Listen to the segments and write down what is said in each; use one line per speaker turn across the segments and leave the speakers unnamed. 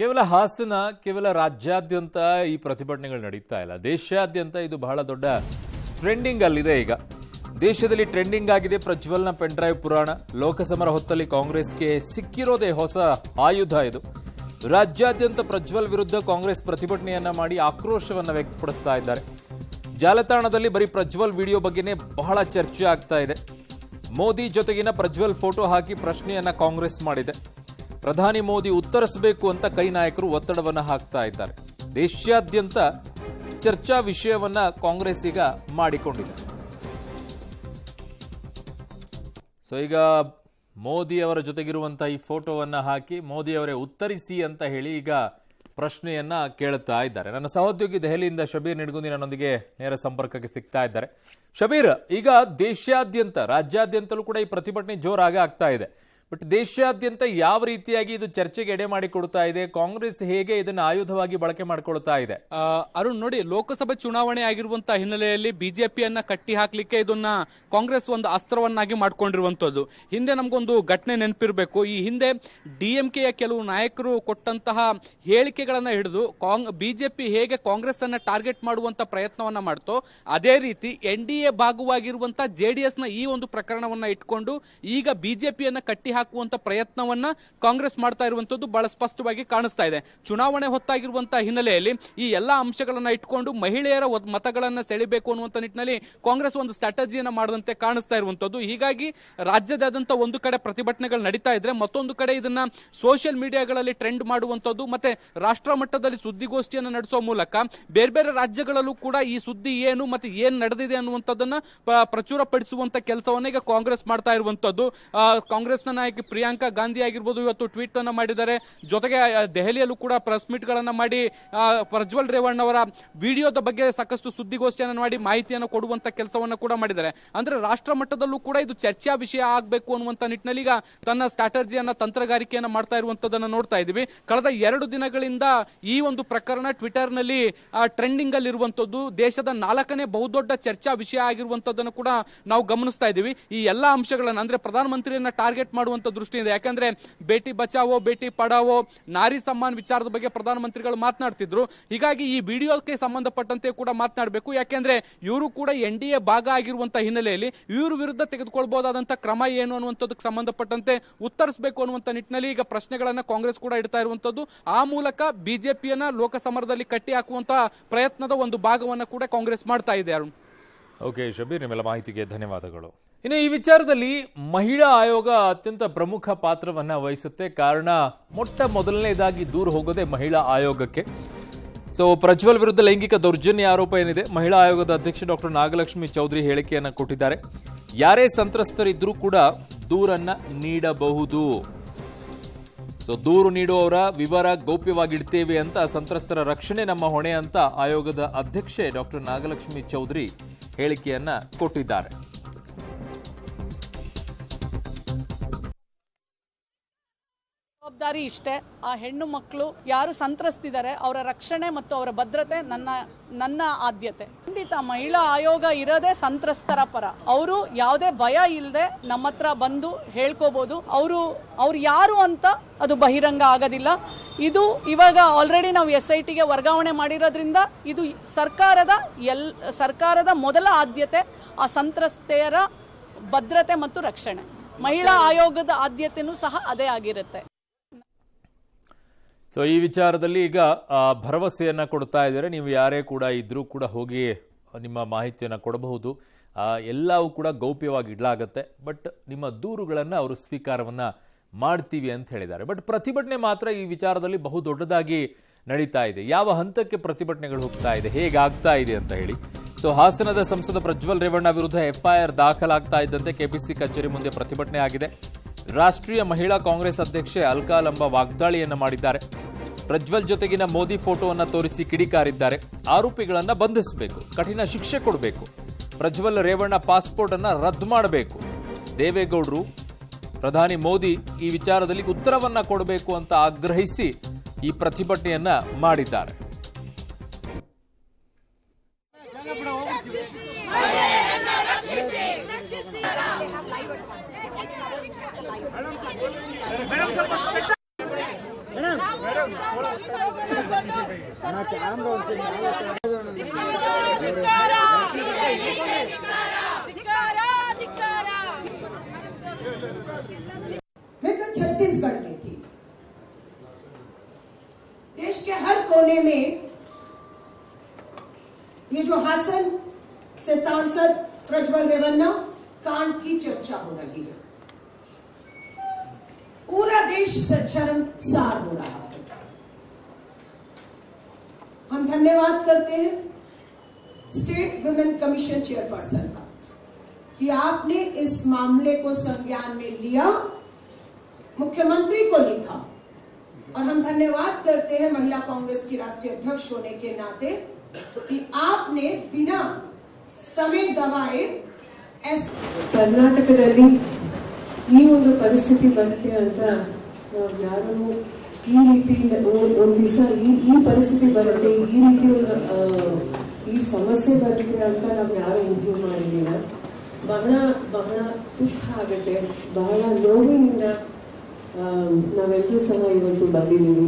ಕೇವಲ ಹಾಸನ, ಕೇವಲ ರಾಜ್ಯಾದ್ಯಂತ ಈ ಪ್ರತಿಭಟನೆಗಳು ನಡೀತಾ ಇಲ್ಲ. ದೇಶಾದ್ಯಂತ ಇದು ಬಹಳ ದೊಡ್ಡ ಟ್ರೆಂಡಿಂಗ್ ಅಲ್ಲಿದೆ. ಈಗ ದೇಶದಲ್ಲಿ ಟ್ರೆಂಡಿಂಗ್ ಆಗಿದೆ ಪ್ರಜ್ವಲ್ನ ಪೆನ್ಡ್ರೈವ್ ಪುರಾಣ. ಲೋಕಸಮರ ಹೊತ್ತಲ್ಲಿ ಕಾಂಗ್ರೆಸ್ಗೆ ಸಿಕ್ಕಿರೋದೇ ಹೊಸ ಆಯುಧ ಇದು. ರಾಜ್ಯಾದ್ಯಂತ ಪ್ರಜ್ವಲ್ ವಿರುದ್ಧ ಕಾಂಗ್ರೆಸ್ ಪ್ರತಿಭಟನೆಯನ್ನ ಮಾಡಿ ಆಕ್ರೋಶವನ್ನ ವ್ಯಕ್ತಪಡಿಸ್ತಾ ಇದ್ದಾರೆ. ಜಾಲತಾಣದಲ್ಲಿ ಬರೀ ಪ್ರಜ್ವಲ್ ವಿಡಿಯೋ ಬಗ್ಗೆನೇ ಬಹಳ ಚರ್ಚೆ ಆಗ್ತಾ ಇದೆ. ಮೋದಿ ಜೊತೆಗಿನ ಪ್ರಜ್ವಲ್ ಫೋಟೋ ಹಾಕಿ ಪ್ರಶ್ನೆಯನ್ನ ಕಾಂಗ್ರೆಸ್ ಮಾಡಿದೆ. ಪ್ರಧಾನಿ ಮೋದಿ ಉತ್ತರಿಸಬೇಕು ಅಂತ ಕೈ ನಾಯಕರು ಒತ್ತಡವನ್ನ ಹಾಕ್ತಾ ಇದ್ದಾರೆ. ದೇಶಾದ್ಯಂತ ಚರ್ಚಾ ವಿಷಯವನ್ನ ಕಾಂಗ್ರೆಸ್ ಈಗ ಮಾಡಿಕೊಂಡಿದೆ. ಸೊ ಈಗ ಮೋದಿ ಅವರ ಜೊತೆಗಿರುವಂತಹ ಈ ಫೋಟೋವನ್ನ ಹಾಕಿ ಮೋದಿ ಅವರೇ ಉತ್ತರಿಸಿ ಅಂತ ಹೇಳಿ ಈಗ ಪ್ರಶ್ನೆಯನ್ನ ಕೇಳುತ್ತಾ ಇದ್ದಾರೆ. ನನ್ನ ಸಹೋದ್ಯೋಗಿ ದೆಹಲಿಯಿಂದ ಶಬೀರ್ ನಿಡಗುಂದಿ ನನ್ನೊಂದಿಗೆ ನೇರ ಸಂಪರ್ಕಕ್ಕೆ ಸಿಗ್ತಾ ಇದ್ದಾರೆ. ಶಬೀರ್, ಈಗ ದೇಶಾದ್ಯಂತ ರಾಜ್ಯಾದ್ಯಂತಲೂ ಕೂಡ ಈ ಪ್ರತಿಭಟನೆ ಜೋರಾಗಿ ಆಗ್ತಾ ಇದೆ. ಬಟ್ ದೇಶಾದ್ಯಂತ ಯಾವ ರೀತಿಯಾಗಿ ಇದು ಚರ್ಚೆಗೆ ಎಡೆ ಮಾಡಿಕೊಡ್ತಾ ಇದೆ? ಕಾಂಗ್ರೆಸ್ ಹೇಗೆ ಇದನ್ನ ಆಯುಧವಾಗಿ ಬಳಕೆ ಮಾಡಿಕೊಳ್ತಾ ಇದೆ?
ಅರುಣ್, ನೋಡಿ, ಲೋಕಸಭೆ ಚುನಾವಣೆ ಆಗಿರುವಂತಹ ಹಿನ್ನೆಲೆಯಲ್ಲಿ ಬಿಜೆಪಿಯನ್ನ ಕಟ್ಟಿ ಹಾಕ್ಲಿಕ್ಕೆ ಇದನ್ನ ಕಾಂಗ್ರೆಸ್ ಒಂದು ಅಸ್ತ್ರವನ್ನಾಗಿ ಮಾಡ್ಕೊಂಡಿರುವಂತದ್ದು. ಹಿಂದೆ ನಮಗೊಂದು ಘಟನೆ ನೆನಪಿರಬೇಕು. ಈ ಹಿಂದೆ ಡಿಎಂಕೆಯ ಕೆಲವು ನಾಯಕರು ಕೊಟ್ಟಂತಹ ಹೇಳಿಕೆಗಳನ್ನ ಹಿಡಿದು ಬಿಜೆಪಿ ಹೇಗೆ ಕಾಂಗ್ರೆಸ್ ಅನ್ನ ಟಾರ್ಗೆಟ್ ಮಾಡುವಂತ ಪ್ರಯತ್ನವನ್ನ ಮಾಡ್ತೋ, ಅದೇ ರೀತಿ NDA ಭಾಗವಾಗಿರುವಂತಹ JDS ನ ಈ ಒಂದು ಪ್ರಕರಣವನ್ನ ಇಟ್ಕೊಂಡು ಈಗ ಬಿಜೆಪಿಯನ್ನ ಕಟ್ಟಿ ಹಾಕುವಂತ ಪ್ರಯತ್ನವನ್ನ ಕಾಂಗ್ರೆಸ್ ಮಾಡ್ತಾ ಇರುವಂತದ್ದು ಬಹಳ ಸ್ಪಷ್ಟವಾಗಿ ಕಾಣಿಸ್ತಾ ಇದೆ. ಚುನಾವಣೆ ಹೊತ್ತಾಗಿರುವಂತಹ ಹಿನ್ನೆಲೆಯಲ್ಲಿ ಈ ಎಲ್ಲಾ ಅಂಶಗಳನ್ನ ಇಟ್ಕೊಂಡು ಮಹಿಳೆಯರ ಮತಗಳನ್ನ ಸೆಳಿಬೇಕು ಅನ್ನುವಂತ ನಿಟ್ಟಿನಲ್ಲಿ ಕಾಂಗ್ರೆಸ್ ಒಂದು ಸ್ಟ್ರಾಟಜಿಯನ್ನ ಮಾಡದಂತೆ ಕಾಣಿಸ್ತಾ ಇರುವಂತದ್ದು. ಹೀಗಾಗಿ ರಾಜ್ಯದಾದ್ಯಂತ ಒಂದು ಕಡೆ ಪ್ರತಿಭಟನೆಗಳು ನಡೀತಾ ಇದ್ರೆ, ಮತ್ತೊಂದು ಕಡೆ ಇದನ್ನ ಸೋಷಿಯಲ್ ಮೀಡಿಯಾಗಳಲ್ಲಿ ಟ್ರೆಂಡ್ ಮಾಡುವಂತದ್ದು ಮತ್ತೆ ರಾಷ್ಟ್ರ ಮಟ್ಟದಲ್ಲಿ ಸುದ್ದಿಗೋಷ್ಠಿಯನ್ನು ನಡೆಸುವ ಮೂಲಕ ಬೇರೆ ಬೇರೆ ರಾಜ್ಯಗಳಲ್ಲೂ ಕೂಡ ಈ ಸುದ್ದಿ ಏನು ಮತ್ತೆ ಏನ್ ನಡೆದಿದೆ ಅನ್ನುವಂಥದ್ದನ್ನ ಪ್ರಚುರ ಪಡಿಸುವಂತ ಕೆಲಸವನ್ನ ಈಗ ಕಾಂಗ್ರೆಸ್ ಮಾಡ್ತಾ ಇರುವಂತದ್ದು. ಕಾಂಗ್ರೆಸ್ನ ನಾಯಕಿ ಪ್ರಿಯಾಂಕಾ ಗಾಂಧಿ ಆಗಿರ್ಬೋದು, ಇವತ್ತು ಟ್ವೀಟ್ ಅನ್ನ ಮಾಡಿದ್ದಾರೆ. ಜೊತೆಗೆ ದೆಹಲಿಯಲ್ಲೂ ಕೂಡ ಪ್ರೆಸ್ ಮೀಟ್ ಗಳನ್ನ ಮಾಡಿ ಪ್ರಜ್ವಲ್ ರೇವಣ್ಣ ಅವರ ವಿಡಿಯೋದ ಬಗ್ಗೆ ಸಾಕಷ್ಟು ಸುದ್ದಿಗೋಷ್ಠಿಯನ್ನು ಮಾಡಿ ಮಾಹಿತಿಯನ್ನು ಕೊಡುವಂತ ಕೆಲಸವನ್ನ ಕೂಡ ಮಾಡಿದ್ದಾರೆ. ಅಂದ್ರೆ ರಾಷ್ಟ್ರ ಮಟ್ಟದಲ್ಲೂ ಕೂಡ ಇದು ಚರ್ಚಾ ವಿಷಯ ಆಗಬೇಕು ಅನ್ನುವಂತ ನಿಟ್ಟಿನಲ್ಲಿ ಈಗ ತನ್ನ ಸ್ಟ್ರಾಟಜಿಯನ್ನ ತಂತ್ರಗಾರಿಕೆಯನ್ನ ಮಾಡ್ತಾ ಇರುವಂತದನ್ನ ನೋಡ್ತಾ ಇದೀವಿ. ಕಳೆದ 2 ದಿನಗಳಿಂದ ಈ ಒಂದು ಪ್ರಕರಣ ಟ್ವಿಟರ್ ನಲ್ಲಿ ಟ್ರೆಂಡಿಂಗ್ ಅಲ್ಲಿ ಇರುವಂತದ್ದು, ದೇಶದ 4ನೇ ಬಹುದೊಡ್ಡ ಚರ್ಚಾ ವಿಷಯ ಆಗಿರುವಂತದ್ದನ್ನು ಕೂಡ ನಾವು ಗಮನಿಸ್ತಾ ಇದೀವಿ. ಈ ಎಲ್ಲಾ ಅಂಶಗಳನ್ನ ಅಂದ್ರೆ ಪ್ರಧಾನಮಂತ್ರಿಯನ್ನ ಟಾರ್ಗೆಟ್ ಮಾಡುವಂತ ದೃಷ್ಟಿಯಿಂದ, ಯಾಕಂದ್ರೆ ಬೇಟಿ ಬಚಾವೋ ಬೇಟಿ ಪಡಾವೋ ನಾರಿ ಸಮ್ಮಾನ್ ವಿಚಾರದ ಬಗ್ಗೆ ಪ್ರಧಾನಮಂತ್ರಿಗಳು ಮಾತನಾಡ್ತಿದ್ರು. ಹೀಗಾಗಿ ಈ ವಿಡಿಯೋಕ್ಕೆ ಸಂಬಂಧಪಟ್ಟಂತೆ ಕೂಡ ಮಾತನಾಡಬೇಕು. ಯಾಕೆಂದ್ರೆ ಇವರು ಕೂಡ NDA ಭಾಗ ಆಗಿರುವಂತಹ ಹಿನ್ನೆಲೆಯಲ್ಲಿ ಇವರು ವಿರುದ್ಧ ತೆಗೆದುಕೊಳ್ಬಹುದಾದಂತಹ ಕ್ರಮ ಏನು ಅನ್ನುವಂಥದ್ದಕ್ಕೆ ಸಂಬಂಧಪಟ್ಟಂತೆ ಉತ್ತರಿಸಬೇಕು ಅನ್ನುವಂತ ನಿಟ್ಟಿನಲ್ಲಿ ಈಗ ಪ್ರಶ್ನೆಗಳನ್ನ ಕಾಂಗ್ರೆಸ್ ಕೂಡ ಇಡ್ತಾ ಇರುವಂತದ್ದು. ಆ ಮೂಲಕ ಬಿಜೆಪಿಯನ್ನ ಲೋಕಸಮರದಲ್ಲಿ ಕಟ್ಟಿ ಹಾಕುವಂತಹ ಪ್ರಯತ್ನದ ಒಂದು ಭಾಗವನ್ನ ಕೂಡ ಕಾಂಗ್ರೆಸ್ ಮಾಡ್ತಾ ಇದೆ. ಅರುಣ್,
ಓಕೆ ಶಬೀರ್, ನಿಮ್ಮೆಲ್ಲ ಮಾಹಿತಿಗೆ ಧನ್ಯವಾದಗಳು. ಇನ್ನು ಈ ವಿಚಾರದಲ್ಲಿ ಮಹಿಳಾ ಆಯೋಗ ಅತ್ಯಂತ ಪ್ರಮುಖ ಪಾತ್ರವನ್ನ ವಹಿಸುತ್ತೆ. ಕಾರಣ ಮೊದಲನೇದಾಗಿ ದೂರ ಹೋಗೋದೇ ಮಹಿಳಾ ಆಯೋಗಕ್ಕೆ. ಸೊ ಪ್ರಜ್ವಲ್ ವಿರುದ್ಧ ಲೈಂಗಿಕ ದೌರ್ಜನ್ಯ ಆರೋಪ ಏನಿದೆ, ಮಹಿಳಾ ಆಯೋಗದ ಅಧ್ಯಕ್ಷೆ ಡಾಕ್ಟರ್ ನಾಗಲಕ್ಷ್ಮಿ ಚೌಧರಿ ಹೇಳಿಕೆಯನ್ನ ಕೊಟ್ಟಿದ್ದಾರೆ. ಯಾರೇ ಸಂತ್ರಸ್ತರಿದ್ರೂ ಕೂಡ ದೂರನ್ನ ನೀಡಬಹುದು. ಸೊ ದೂರು ನೀಡುವವರ ವಿವರ ಗೌಪ್ಯವಾಗಿಡ್ತೇವೆ ಅಂತ, ಸಂತ್ರಸ್ತರ ರಕ್ಷಣೆ ನಮ್ಮ ಹೊಣೆ ಅಂತ ಆಯೋಗದ ಅಧ್ಯಕ್ಷೆ ಡಾಕ್ಟರ್ ನಾಗಲಕ್ಷ್ಮಿ ಚೌಧರಿ ಹೇಳಿಕೆಯನ್ನ ಕೊಟ್ಟಿದ್ದಾರೆ.
ಜವಾಬ್ದಾರಿ ಇಷ್ಟೇ, ಆ ಹೆಣ್ಣು ಮಕ್ಕಳು ಯಾರು ಸಂತ್ರಸ್ತಿದ್ದಾರೆ ಅವರ ರಕ್ಷಣೆ ಮತ್ತು ಅವರ ಭದ್ರತೆ ನನ್ನ ಆದ್ಯತೆ. ಖಂಡಿತ ಮಹಿಳಾ ಆಯೋಗ ಇರೋದೇ ಸಂತ್ರಸ್ತರ ಪರ. ಅವರು ಯಾವುದೇ ಭಯ ಇಲ್ಲದೆ ನಮ್ಮ ಹತ್ರ ಬಂದು ಹೇಳ್ಕೋಬಹುದು. ಅವ್ರು ಯಾರು ಅಂತ ಅದು ಬಹಿರಂಗ ಆಗೋದಿಲ್ಲ. ಇದು ಇವಾಗ ಆಲ್ರೆಡಿ ನಾವು SITಗೆ ವರ್ಗಾವಣೆ ಮಾಡಿರೋದ್ರಿಂದ ಇದು ಸರ್ಕಾರದ ಮೊದಲ ಆದ್ಯತೆ ಆ ಸಂತ್ರಸ್ತೆಯರ ಭದ್ರತೆ ಮತ್ತು ರಕ್ಷಣೆ. ಮಹಿಳಾ ಆಯೋಗದ ಆದ್ಯತೆನೂ ಸಹ ಅದೇ ಆಗಿರುತ್ತೆ.
ಸೊ ಈ ವಿಚಾರದಲ್ಲಿ ಈಗ ಭರವಸೆಯನ್ನ ಕೊಡ್ತಾ ಇದ್ದಾರೆ. ನೀವು ಯಾರೇ ಕೂಡ ಇದ್ರೂ ಕೂಡ ಹೋಗಿ ನಿಮ್ಮ ಮಾಹಿತಿಯನ್ನು ಕೊಡಬಹುದು. ಎಲ್ಲವೂ ಕೂಡ ಗೌಪ್ಯವಾಗಿ ಇಡಲಾಗತ್ತೆ. ಬಟ್ ನಿಮ್ಮ ದೂರುಗಳನ್ನು ಅವರು ಸ್ವೀಕಾರವನ್ನ ಮಾಡ್ತೀವಿ ಅಂತ ಹೇಳಿದ್ದಾರೆ. ಬಟ್ ಪ್ರತಿಭಟನೆ ಮಾತ್ರ ಈ ವಿಚಾರದಲ್ಲಿ ಬಹು ದೊಡ್ಡದಾಗಿ ನಡೀತಾ ಇದೆ. ಯಾವ ಹಂತಕ್ಕೆ ಪ್ರತಿಭಟನೆಗಳು ಹೋಗ್ತಾ ಇದೆ, ಹೇಗಾಗ್ತಾ ಇದೆ ಅಂತ ಹೇಳಿ. ಸೊ ಹಾಸನದ ಸಂಸದ ಪ್ರಜ್ವಲ್ ರೇವಣ್ಣ ವಿರುದ್ಧ FIR ದಾಖಲಾಗ್ತಾ ಇದ್ದಂತೆ KPC ಕಚೇರಿ ಮುಂದೆ ಪ್ರತಿಭಟನೆ ಆಗಿದೆ. ರಾಷ್ಟ್ರೀಯ ಮಹಿಳಾ ಕಾಂಗ್ರೆಸ್ ಅಧ್ಯಕ್ಷೆ ಅಲ್ಕಾ ಲಂಬಾ ವಾಗ್ದಾಳಿಯನ್ನ ಮಾಡಿದ್ದಾರೆ. ಪ್ರಜ್ವಲ್ ಜೊತೆಗಿನ ಮೋದಿ ಫೋಟೋವನ್ನ ತೋರಿಸಿ ಕಿಡಿಕಾರಿದ್ದಾರೆ. ಆರೋಪಿಗಳನ್ನ ಬಂಧಿಸಬೇಕು, ಕಠಿಣ ಶಿಕ್ಷೆ ಕೊಡಬೇಕು, ಪ್ರಜ್ವಲ್ ರೇವಣ್ಣ ಪಾಸ್ಪೋರ್ಟ್ ಅನ್ನ ರದ್ದು ಮಾಡಬೇಕು. ದೇವೇಗೌಡರು ಪ್ರಧಾನಿ ಮೋದಿ ಈ ವಿಚಾರದಲ್ಲಿ ಉತ್ತರವನ್ನ ಕೊಡಬೇಕು ಅಂತ ಆಗ್ರಹಿಸಿ ಈ ಪ್ರತಿಭಟನೆಯನ್ನ ಮಾಡಿದ್ದಾರೆ.
ಮೇಡಮ್ मैं कल छत्तीसगढ़ में थी। देश के हर कोने में ये जो हासन से सांसद प्रज्वल रेवन्ना कांड की चर्चा हो रही है, पूरा देश शर्मसार हो रहा है। हम धन्यवाद करते हैं स्टेट वुमेन कमीशन चेयरपर्सन का कि आपने इस मामले को संज्ञान में लिया, मुख्यमंत्री को लिखा, और हम धन्यवाद करते हैं महिला कांग्रेस की राष्ट्रीय अध्यक्ष होने के नाते कि आपने बिना समय गवाए
ಕರ್ನಾಟಕದಲ್ಲಿ ಈ ಒಂದು ಪರಿಸ್ಥಿತಿ ಬರುತ್ತೆ ಅಂತ ನಾವು ಯಾರು ಈ ರೀತಿ ಒಂದು ದಿವಸ ಈ ಪರಿಸ್ಥಿತಿ ಬರುತ್ತೆ, ಈ ರೀತಿ ಒಂದು ಈ ಸಮಸ್ಯೆ ಬರುತ್ತೆ ಅಂತ ನಾವು ಯಾರು ಊಹೆ ಮಾಡಿದ್ದೀರ. ಬಹಳ ಬಹಳ ದುಃಖ ಆಗುತ್ತೆ, ಬಹಳ ನೋವಿನಿಂದ ನಾವೆಲ್ಲರೂ ಸಹ ಇವತ್ತು ಬಂದಿದ್ದೀವಿ.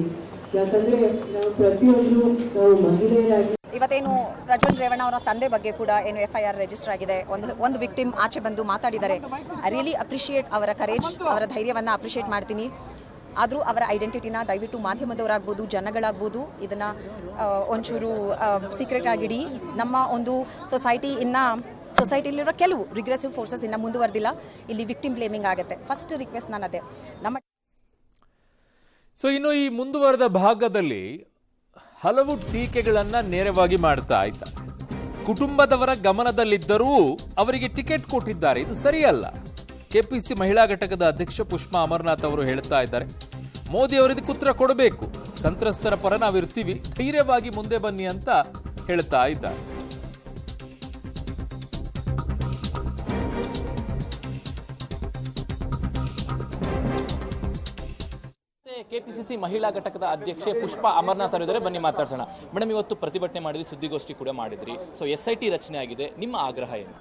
ಯಾಕಂದ್ರೆ ನಾವು ಪ್ರತಿಯೊಬ್ಬರು ನಾವು ಮಹಿಳೆಯರಾಗಿ
ಇವತ್ತೇನು ಪ್ರಜ್ವಲ್ ರೇವಣ್ಣ ಅವರ ತಂದೆ ಬಗ್ಗೆ ಕೂಡ ಏನು FIR ರಿಜಿಸ್ಟರ್ ಆಗಿದೆ. ಒಂದು ವಿಕ್ಟಿಮ್ ಆಚೆ ಬಂದು ಮಾತಾಡಿದ್ದಾರೆ. ಐ ರಿಯಲಿ ಅಪ್ರಿಷಿಯೇಟ್ ಅವರ ಕರೇಜ್, ಅವರ ಧೈರ್ಯವನ್ನು ಅಪ್ರಿಷಿಯೇಟ್ ಮಾಡ್ತೀನಿ. ಆದರೂ ಅವರ ಐಡೆಂಟಿಟಿನ ದಯವಿಟ್ಟು ಮಾಧ್ಯಮದವರಾಗ್ಬೋದು, ಜನಗಳಾಗ್ಬೋದು, ಇದನ್ನು ಒಂಚೂರು ಸೀಕ್ರೆಟ್ ಆಗಿಡಿ. ನಮ್ಮ ಒಂದು ಸೊಸೈಟಿಲಿರೋ ಕೆಲವು ರಿಗ್ರೆಸಿವ್ ಫೋರ್ಸಸ್ ಇನ್ನು ಮುಂದುವರೆದಿಲ್ಲ. ಇಲ್ಲಿ ವಿಕ್ಟಿಮ್ ಬ್ಲೇಮಿಂಗ್ ಆಗುತ್ತೆ. ಫಸ್ಟ್ ರಿಕ್ವೆಸ್ಟ್ ನಾನು ಅದೇ.
ಸೊ ಇನ್ನು ಈ ಮುಂದುವರೆದ ಭಾಗದಲ್ಲಿ ಹಲವು ಟೀಕೆಗಳನ್ನ ನೇರವಾಗಿ ಮಾಡ್ತಾ ಇದ್ದಾರೆ. ಕುಟುಂಬದವರ ಗಮನದಲ್ಲಿದ್ದರೂ ಅವರಿಗೆ ಟಿಕೆಟ್ ಕೊಟ್ಟಿದ್ದಾರೆ, ಇದು ಸರಿಯಲ್ಲ. ಕೆಪಿಸಿ ಮಹಿಳಾ ಘಟಕದ ಅಧ್ಯಕ್ಷ ಪುಷ್ಪಾ ಅಮರನಾಥ್ ಅವರು ಹೇಳ್ತಾ ಇದ್ದಾರೆ, ಮೋದಿ ಅವರಿಗೆ ಉತ್ತರ ಕೊಡಬೇಕು, ಸಂತ್ರಸ್ತರ ಪರ ನಾವಿರ್ತೀವಿ, ಧೈರ್ಯವಾಗಿ ಮುಂದೆ ಬನ್ನಿ ಅಂತ ಹೇಳ್ತಾ ಇದ್ದಾರೆ.
ಕೆಪಿಸಿಸಿ ಮಹಿಳಾ ಘಟಕದ ಅಧ್ಯಕ್ಷೆ ಪುಷ್ಪಾ ಅಮರನಾಥ್ ಅವರಿದ್ದಾರೆ, ಬನ್ನಿ ಮಾತಾಡ್ಸೋಣ. ಮೇಡಮ್, ಇವತ್ತು ಪ್ರತಿಭಟನೆ ಮಾಡಿದ್ರಿ, ಸುದ್ದಿಗೋಷ್ಠಿ ಕೂಡ ಮಾಡಿದ್ರಿ. ಸೊ SIT ರಚನೆ ಆಗಿದೆ, ನಿಮ್ಮ ಆಗ್ರಹ ಏನು?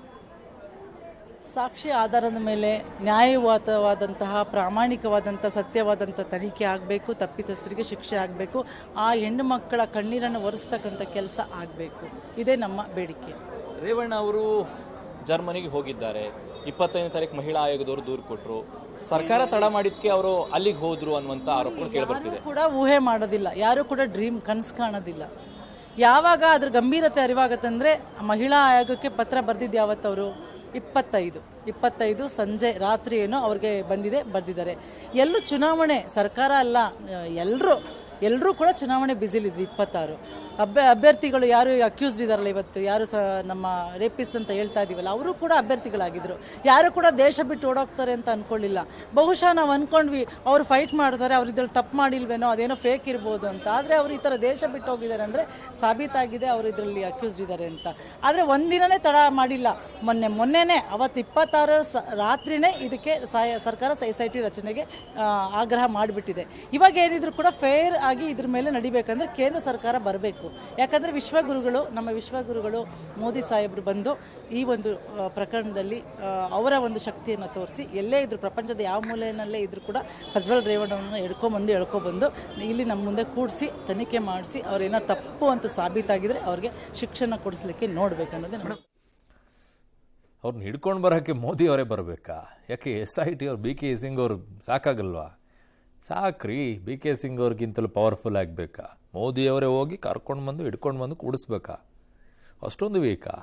ಸಾಕ್ಷಿ ಆಧಾರದ ಮೇಲೆ ನ್ಯಾಯಯುತವಾದಂತಹ, ಪ್ರಾಮಾಣಿಕವಾದಂಥ, ಸತ್ಯವಾದಂಥ ತನಿಖೆ ಆಗಬೇಕು. ತಪ್ಪಿತಸ್ಥರಿಗೆ ಶಿಕ್ಷೆ ಆಗಬೇಕು. ಆ ಹೆಣ್ಣು ಮಕ್ಕಳ ಕಣ್ಣೀರನ್ನು ಒರೆಸ್ತಕ್ಕಂಥ ಕೆಲಸ ಆಗಬೇಕು. ಇದೇ ನಮ್ಮ ಬೇಡಿಕೆ.
ರೇವಣ್ಣ ಅವರು ಜರ್ಮನಿಗೆ ಹೋಗಿದ್ದಾರೆ, 25ನೇ ತಾರೀಕು ಮಹಿಳಾ ಆಯೋಗದವರು ದೂರು ಕೊಟ್ಟರು, ಸರ್ಕಾರ ತಡ ಮಾಡಿದ್ಕೆ ಅವರು ಅಲ್ಲಿಗೆ ಹೋದ್ರು ಅನ್ನುವಂಥ ಆರೋಪಗಳು ಕೇಳಿಬರ್ತಿದೆ.
ಕೂಡ ಊಹೆ ಮಾಡೋದಿಲ್ಲ, ಯಾರು ಕೂಡ ಕನಸು ಕಾಣೋದಿಲ್ಲ. ಯಾವಾಗ ಅದ್ರ ಗಂಭೀರತೆ ಅರಿವಾಗತ್ತಂದ್ರೆ ಮಹಿಳಾ ಆಯೋಗಕ್ಕೆ ಪತ್ರ ಬರೆದಿದ್ದು ಯಾವತ್ತವರು 25 ಸಂಜೆ ರಾತ್ರಿ ಏನೋ ಅವ್ರಿಗೆ ಬರ್ದಿದ್ದಾರೆ. ಎಲ್ಲೂ ಚುನಾವಣೆ, ಸರ್ಕಾರ ಅಲ್ಲ, ಎಲ್ಲರೂ ಕೂಡ ಚುನಾವಣೆ ಬ್ಯುಸಿಲಿದ್ವಿ. 26 ಅಭ್ಯರ್ಥಿಗಳು ಯಾರು ಅಕ್ಯೂಸ್ಡ್ ಇದಾರಲ್ಲ, ಇವತ್ತು ಯಾರು ನಮ್ಮ ರೇಪಿಸ್ಟ್ ಅಂತ ಹೇಳ್ತಾ ಇದೀವಲ್ಲ, ಅವರು ಕೂಡ ಅಭ್ಯರ್ಥಿಗಳಾಗಿದ್ರು. ಯಾರು ಕೂಡ ದೇಶ ಬಿಟ್ಟು ಓಡೋಗ್ತಾರೆ ಅಂತ ಅನ್ಕೊಳ್ಳಿಲ್ಲ. ಬಹುಶಃ ನಾವು ಅನ್ಕೊಂಡ್ವಿ ಅವ್ರು ಫೈಟ್ ಮಾಡ್ತಾರೆ, ಅವ್ರು ಇದ್ರಲ್ಲಿ ತಪ್ಪು ಮಾಡಿಲ್ವೇನೋ, ಅದೇನೋ ಫೇಕ್ ಇರ್ಬೋದು ಅಂತ. ಆದರೆ ಅವ್ರು ಈ ಥರ ದೇಶ ಬಿಟ್ಟು ಹೋಗಿದ್ದಾರೆ ಅಂದರೆ ಸಾಬೀತಾಗಿದೆ ಅವರು ಇದರಲ್ಲಿ ಅಕ್ಯೂಸ್ಡ್ ಇದ್ದಾರೆ ಅಂತ. ಆದರೆ ಒಂದಿನನೇ ತಡ ಮಾಡಿಲ್ಲ, ಮೊನ್ನೆನೇ ಅವತ್ತು 26 ರಾತ್ರಿನೇ ಇದಕ್ಕೆ ಸರ್ಕಾರ SIT ರಚನೆಗೆ ಆಗ್ರಹ ಮಾಡಿಬಿಟ್ಟಿದೆ. ಇವಾಗ ಏನಿದ್ರು ಕೂಡ ಫೇರ್ ಆಗಿ ಇದ್ರ ಮೇಲೆ ನಡಿಬೇಕಂದ್ರೆ ಕೇಂದ್ರ ಸರ್ಕಾರ ಬರಬೇಕು. ಯಾಕಂದರೆ ನಮ್ಮ ವಿಶ್ವಗುರುಗಳು ಮೋದಿ ಸಾಹೇಬರು ಬಂದು ಈ ಒಂದು ಪ್ರಕರಣದಲ್ಲಿ ಅವರ ಒಂದು ಶಕ್ತಿಯನ್ನು ತೋರಿಸಿ, ಎಲ್ಲೇ ಇದ್ರು ಪ್ರಪಂಚದ ಯಾವ ಮೂಲೆಯಲ್ಲೇ ಇದ್ರೂ ಕೂಡ ಪ್ರಜ್ವಲ್ ರೇವಣ್ಣವನ್ನು ಎಳ್ಕೊಬಂದು ಇಲ್ಲಿ ನಮ್ಮ ಮುಂದೆ ಕೂಡಿಸಿ ತನಿಖೆ ಮಾಡಿಸಿ ಅವ್ರೇನೋ ತಪ್ಪು ಅಂತ ಸಾಬೀತಾಗಿದ್ರೆ ಅವ್ರಿಗೆ ಶಿಕ್ಷಣ ಕೊಡಿಸ್ಲಿಕ್ಕೆ ನೋಡ್ಬೇಕನ್ನೋದೇ ನಮ್ಮ.
ಅವ್ರನ್ನ ಹಿಡ್ಕೊಂಡು ಬರೋಕ್ಕೆ ಮೋದಿ ಅವರೇ ಬರಬೇಕಾ? ಯಾಕೆ SIT ಅವ್ರು BK ಸಿಂಗ್ ಅವರು ಸಾಕಾಗಲ್ವಾ? ಸಾಕ್ರಿ, BK ಸಿಂಗ್ ಅವ್ರಿಗಿಂತಲೂ ಪವರ್ಫುಲ್ ಆಗಬೇಕಾ? ಮೋದಿಯವರೇ ಹೋಗಿ ಕರ್ಕೊಂಡು ಬಂದು ಹಿಡ್ಕೊಂಡು ಬಂದು ಕೂಡಿಸ್ಬೇಕಾ? ಅಷ್ಟೊಂದು ಬೇಕಾ?